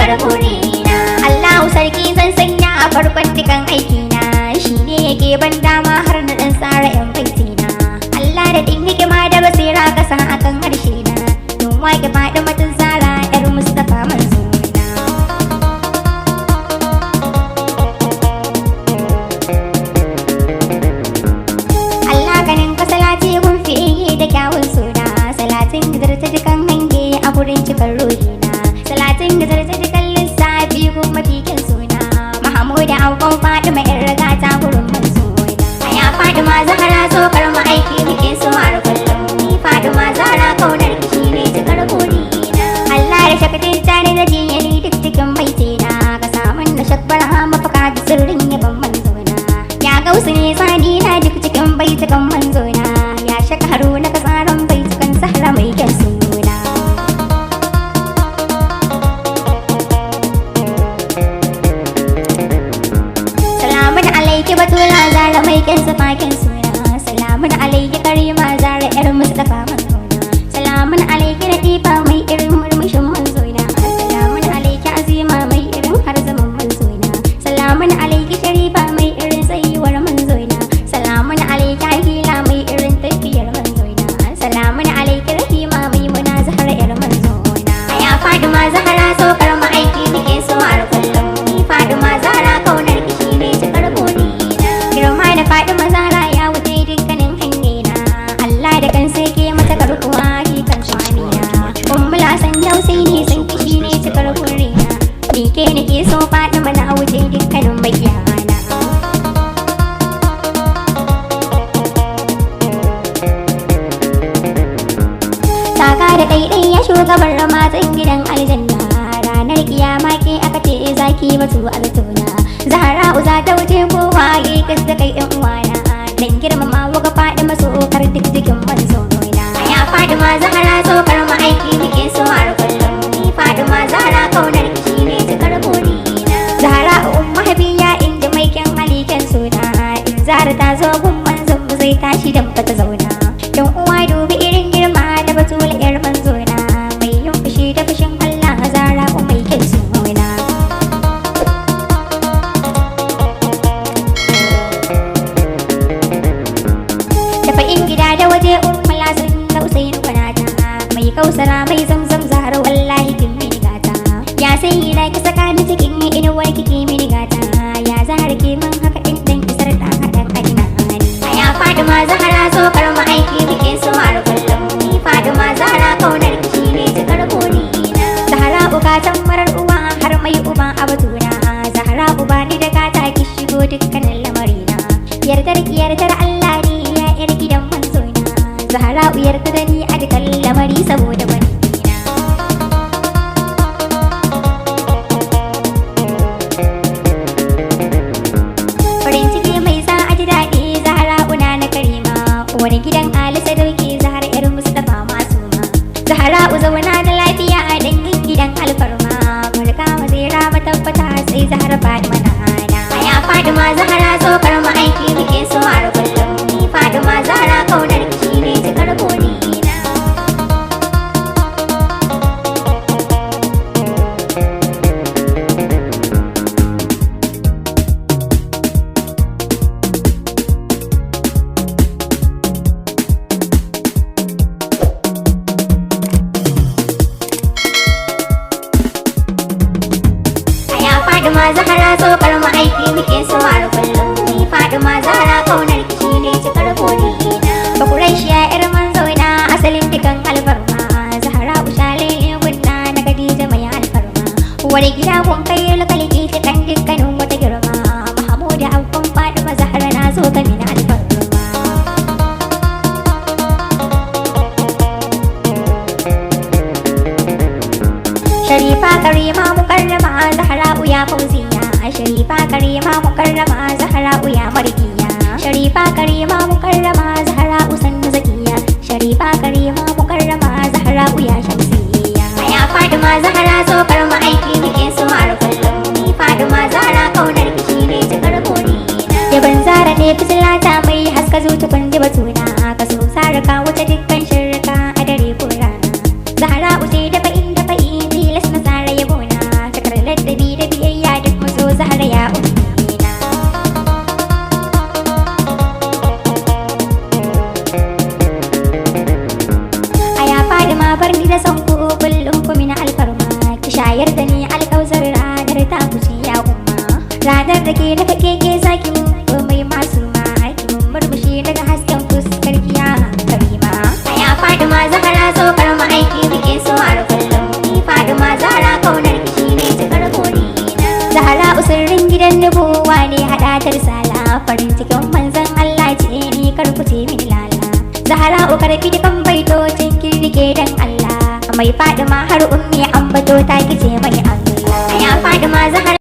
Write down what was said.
cikar burina. Allahu sarki zan sanya a farkon dukan aikina, shi ne yake ban dama har na dan tsara yan baitina. Allah da din hikima da basira ka sa akan harshe na, don wake faɗi matan Zara yar Mustapha manzona. Allah ganin ka salati gun fiye da kyawun suna, salatin da zarta dukan hange a gurin cikar ruhina, salatin da zarta dukan lissafi gun mafikin suna, Mahamudu Abban Fatima in riga ta gurin manzona. A ya Fatima Zahra so karma aiki muke so har kullum, ni Fatima Zahra kaunar ki shine cikar burina. Allah da shakatin tare da jiyani duk cikin baitina, ka samun da shakbar ha mafaka da sirrin yaban manzona. Ya gausu ne sani na duk cikin baitukan manzona, ya shaka Haruna ka tsaron baitukan Zahra mai kyan suna. Salamun alaiki Batula Zahra mai kyan safakin suna, salamun alaiki Karima Zahra yar Mustapha manzona, salamun alaiki Latifa mai irin murmushin manzona, salamun alaiki Azima mai irin har zaman manzona, salamun alaiki Sharifa mai irin tsayuwar manzona, salamun alaiki Akila mai irin tafiyar manzona, salamun alaiki Rahima mai muna Zahra yar manzona. Ya Fatima Zahra so karma aiki muke so har kullum, ni Fatima Zahra kaunar ki shine cikar burina. Girma da Fatima Zahra ya wuce dukkanin hanyena, Allah da kansa yake mata garkuwa ki kan swamina. Ummul Hasan Dausaini sun ki shine cikar burina, ni ke nake so Fatima na wuce dukkanin bakiyana. Saka da ɗaiɗai ya shugaban ramatan gidan aljanna, ranar kiyama ke aka ce zaki batu altuna. Zahra'u za ta wuce kowa ya kas da kai ɗan uwana, dan girmama waga faɗi masokar duk jikin manzona. Ya Fatima Zahra so karma aiki muke so har kullum, ni Fatima Zahra kaunar ki shine cikar burina. Zahra'u umma Habiya inda mai kyan hali kyan suna, in Zahra ta zo gun manzon mu zai tashi dan bata zauna. Dan uwa dubi irin girma da Batula yar manzona, mai yin fushi da fushin Allah Zahra'u mai kyan suna. Tafa'in gida da waje Ummul Hasan Dausaini kwanata, mai kausara mai zamzam Zahra wallahi kin mini gata. Ya sai na ki saka ni cikin inuwar kike mini gata, ya Zahra ke min haka din dan isar da hadan adina. Ya Fatima Zahra so karma aiki muke so har kullum, ni Fatima Zahra kaunar ki shine cikar burina. Zahra uka marar uwa har mai uba a batuna, Zahra uba ni da gata ki shigo dukkanin lamarina. Yardar Allah ne ya yar gidan manzona, Zahra yarda da ni a dukkan lamari saboda manina. Farin ciki mai sa a ji daɗi Zahra una na Karima, wani gidan Ali Sadauki Zahra yar Mustapha Masuma. Zahra zauna da lafiya a dangin gidan alfarma, barka mazira matabbata sai Zahra Fatima na hana. Ya Fatima Zahra so karma aiki muke so har kullum, ni Fatima Zahra kaunar ki shine cikar burina. Fatima Zahra so karma aiki muke so har kullum, ni Fatima Zahra kaunar ki shine cikar burina. Bakuraishiya yar manzona asalin dukan alfarma, Zahra ushale gunna na Khadija mai alfarma. Wani gida kun kai lokaliki ta kan dukkanin wata girma, Mahamudu Abban Fatima Zahra na so ka min alfarma. Sharifa Karima mukarrama Zahra'u ya Fauziya, Sharifa Karima mukarrama Zahra'u ya Mardiya, Sharifa Karima mukarrama Zahra'u sannu Zakiya, Sharifa Karima mukarrama Zahra'u ya Shamsiyya. Ya Fatima Zahra so karma aiki muke so har kullum, ni Fatima Zahra kaunar ki shine cikar burina. Yaban Zahra ne fitila daga keke zaki komai masu ma aiki mun murmushi daga hasken fuskar kiya karima ya Fatima Zahra so karma aiki muke so har kullum ni Fatima Zahra kaunar ki shine cikar burina Zahra usirrin gidan nubuwa ne hadatar sala farin cikin manzon Allah ce ni karkuce min lala Zahra karfi dukan baitocin kin rike dan Allah mai Fatima har ummi ambato ta kice mai Allah ya Fatima Zahra